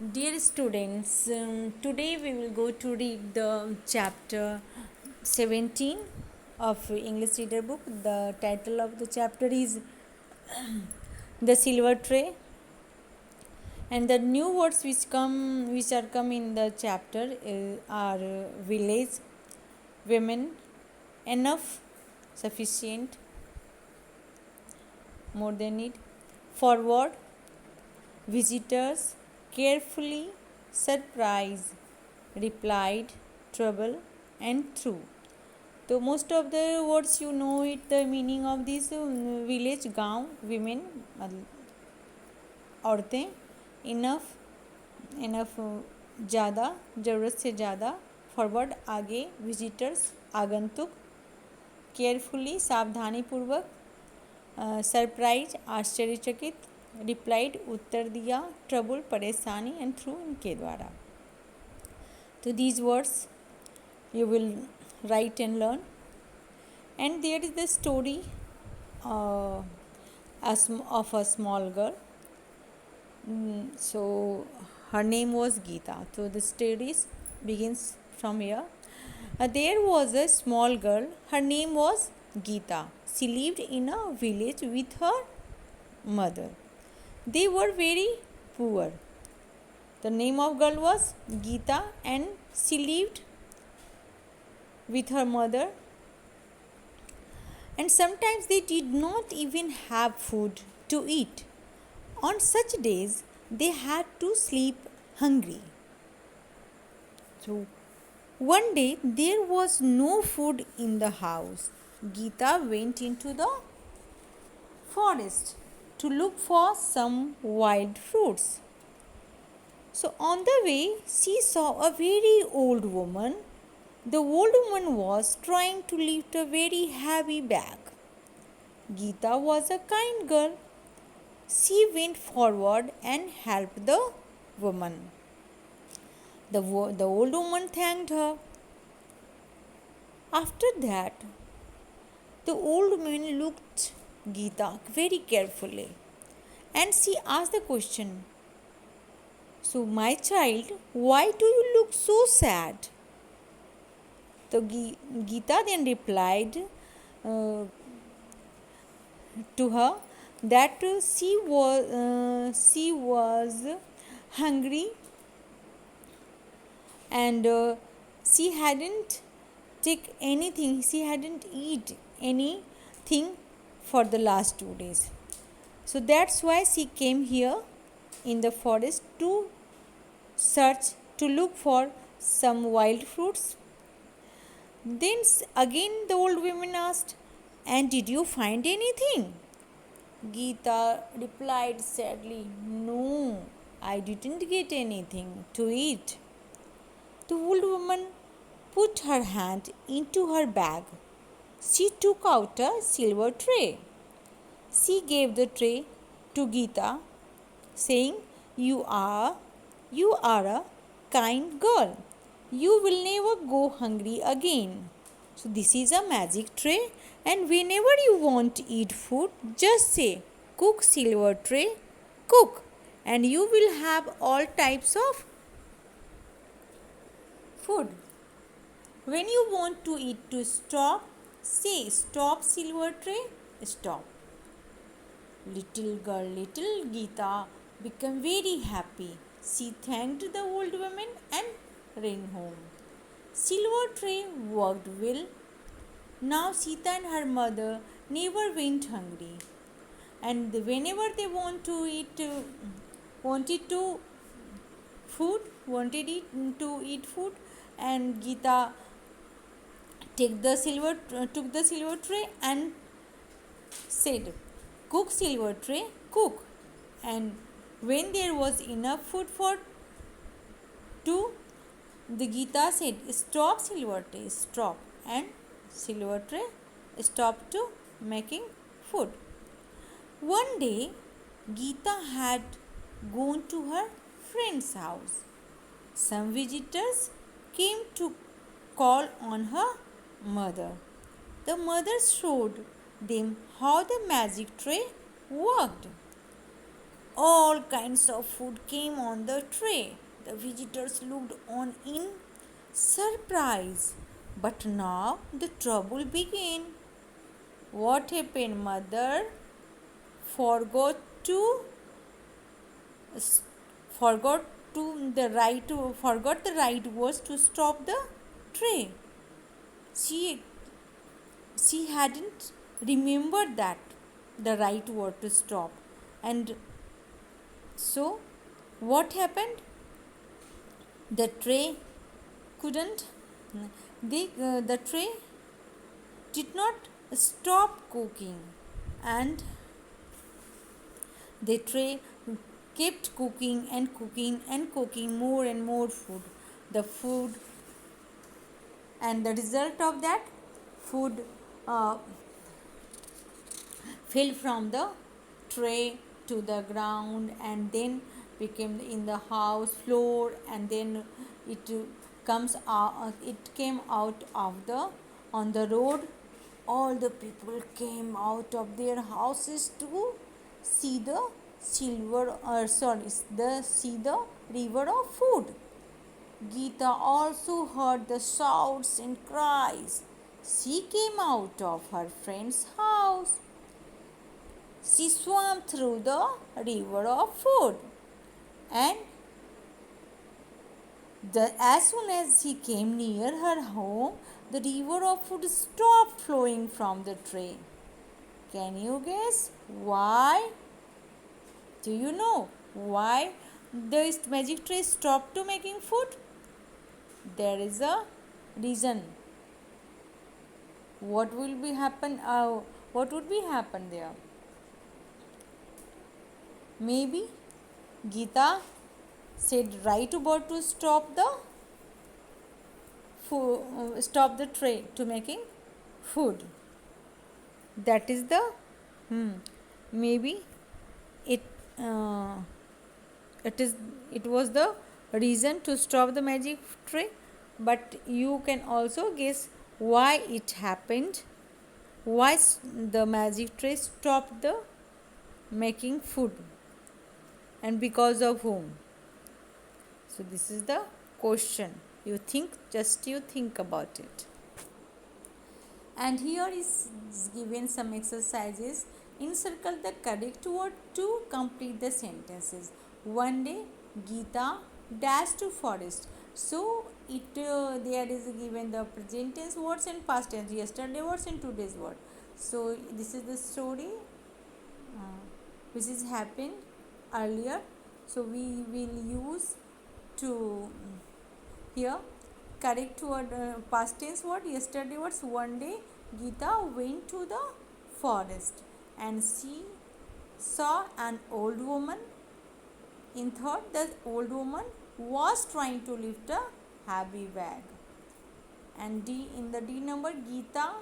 Dear students, today we will go to read the chapter 17 of English Reader Book. The title of the chapter is The Silver Tray, and the new words which are come in the chapter are village, women, enough, sufficient, more than it, forward, visitors, carefully, surprise, replied, trouble, and through. So most of the words you know it, the meaning of this village, गांव, women, औरतें, enough, enough, ज़्यादा, ज़रूरत से ज़्यादा, forward, आगे, visitors, आगंतुक, carefully, सावधानीपूर्वक, surprise, आश्चर्यचकित, रिप्लाइड, उत्तर दिया, ट्रबल, परेशानी, एंड थ्रू, इनके द्वारा. तो these words you will write and learn. And there is the story uh, of a small girl. So her name was Geeta. So the story begins from here. There was a small girl. Her name was Geeta. She lived in a village with her mother. They were very poor. The name of girl was Geeta, and she lived with her mother, and sometimes they did not even have food to eat. On such days, they had to sleep hungry. So, one day there was no food in the house. Geeta went into the forest to look for some wild fruits. So, on the way, she saw a very old woman. The old woman was trying to lift a very heavy bag. Geeta was a kind girl. She went forward and helped the woman. The old woman thanked her. After that, the old woman looked Geeta very carefully, and she asked the question, "So, my child, why do you look so sad?" So Geeta then replied to her that she was hungry, and she hadn't eat anything for the last 2 days. So that's why she came here in the forest to look for some wild fruits. Then again the old woman asked, "And did you find anything?" Geeta replied sadly, "No, I didn't get anything to eat." The old woman put her hand into her bag. She took out a silver tray. She gave the tray to Geeta, saying, You are a kind girl. You will never go hungry again." So this is a magic tray, and whenever you want to eat food, just say, "Cook silver tray, cook," and you will have all types of food. When you want to eat to stop, say, "Stop silver tray, stop." Little girl, little Geeta became very happy. She thanked the old woman and ran home. Silver tray worked well. Now Sita and her mother never went hungry, and whenever they wanted to eat food, and Geeta took the silver tray and said, "Cook silver tray, cook." And when there was enough food for two, the Geeta said, "Stop silver tray, stop." And silver tray stopped to making food. One day, Geeta had gone to her friend's house. Some visitors came to call on her mother. The mother showed them how the magic tray worked. All kinds of food came on the tray. The visitors looked on in surprise. But now the trouble began. What happened? Mother forgot to forgot forgot the right words to stop the tray. She she hadn't remembered that the right word to stop, and so what happened? The tray couldn't. The tray did not stop cooking, and the tray kept cooking and cooking and cooking more and more food. The food and the result of that food uh, fell from the tray to the ground and then became in the house floor, and then it comes out, it came out of the on the road. All the people came out of their houses to see the silver the see the river of food. Geeta also heard the shouts and cries. She came out of her friend's house. She swam through the river of food, and as soon as she came near her home, the river of food stopped flowing from the tray. Can you guess why? Do you know why the magic tray stopped to making food? There is a reason. What will be happen? What would be happen there? Maybe Geeta said right word to stop the stop the tray to making food. That is the maybe it uh, it is it was the reason to stop the magic tray, but you can also guess why it happened, why the magic tray stopped the making food, and because of whom. So this is the question. You think about it. And here is given some exercises. Encircle the correct word to complete the sentences. One day Geeta dashed to forest. So it there is given the present tense words and past tense, yesterday words and today's word. So this is the story which is happened earlier. So we will use to here correct word past tense word, yesterday words. One day Geeta went to the forest and she saw an old woman. In third, the old woman was trying to lift a heavy bag. And D, in the D number, Geeta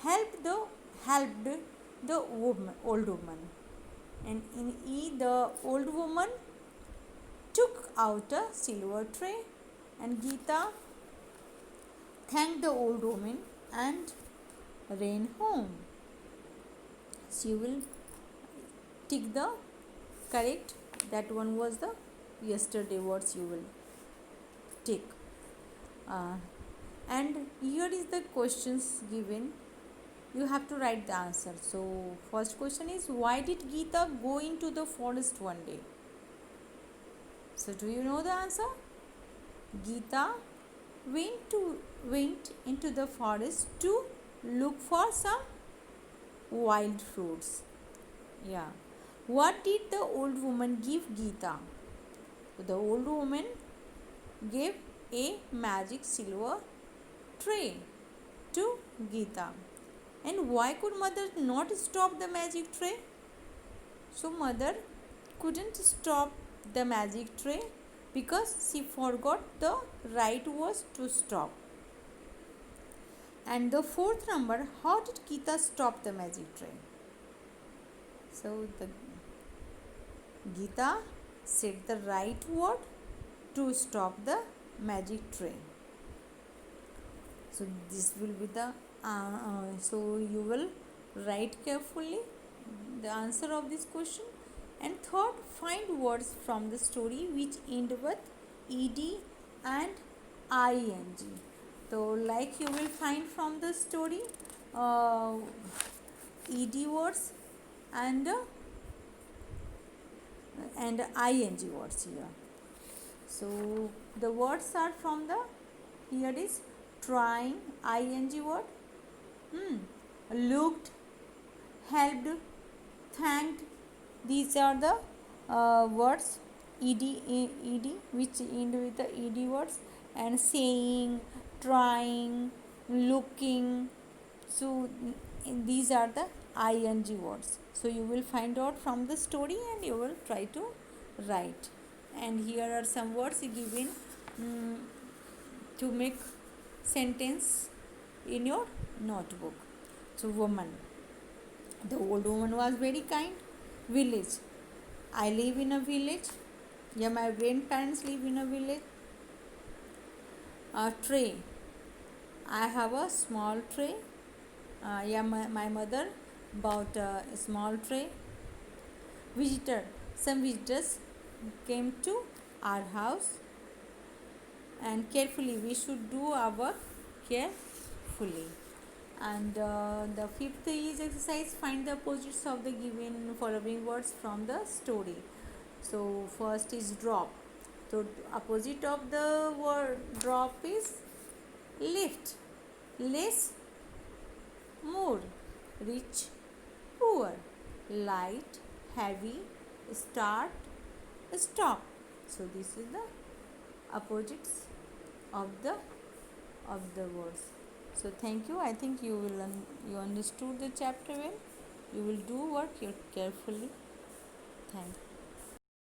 helped the old woman. And in E, the old woman took out a silver tray, and Geeta thanked the old woman and ran home. She will tick the correct. That one was the yesterday words you will tick. And here is the questions given. You have to write the answer. So first question is, why did Geeta go into the forest one day? So do you know the answer? Geeta went into the forest to look for some wild fruits. Yeah. What did the old woman give Geeta? So the old woman gave a magic silver tray to Geeta. And why could mother not stop the magic tray? So mother couldn't stop the magic tray because she forgot the right words to stop. And the fourth number, how did Geeta stop the magic tray? So the Geeta said the right word to stop the magic tray. So this will be the so you will write carefully the answer of this question. And third, find words from the story which end with ed and ing. So like you will find from the story uh, ed words and ing words here. So the words are from the, here is trying, ing word, looked, helped, thanked. These are the words ed which end with the ed words, and saying, trying, looking. So these are the ing words. So you will find out from the story and you will try to write. And here are some words given um, to make sentence in your notebook. So woman, the old woman was very kind. Village, I live in a village. Yeah, my grandparents live in a village. Tray, I have a small tray. Yeah, my mother bought a small tray. Visitor, some visitors came to our house. And carefully, we should do our work carefully. And the fifth is exercise, find the opposites of the given following words from the story. So first is drop. So opposite of the word drop is lift, less, more, rich, poor, light, heavy, start, stop. So this is the opposites of the words. So thank you. I think you understood the chapter well. You will do work carefully. Thank you.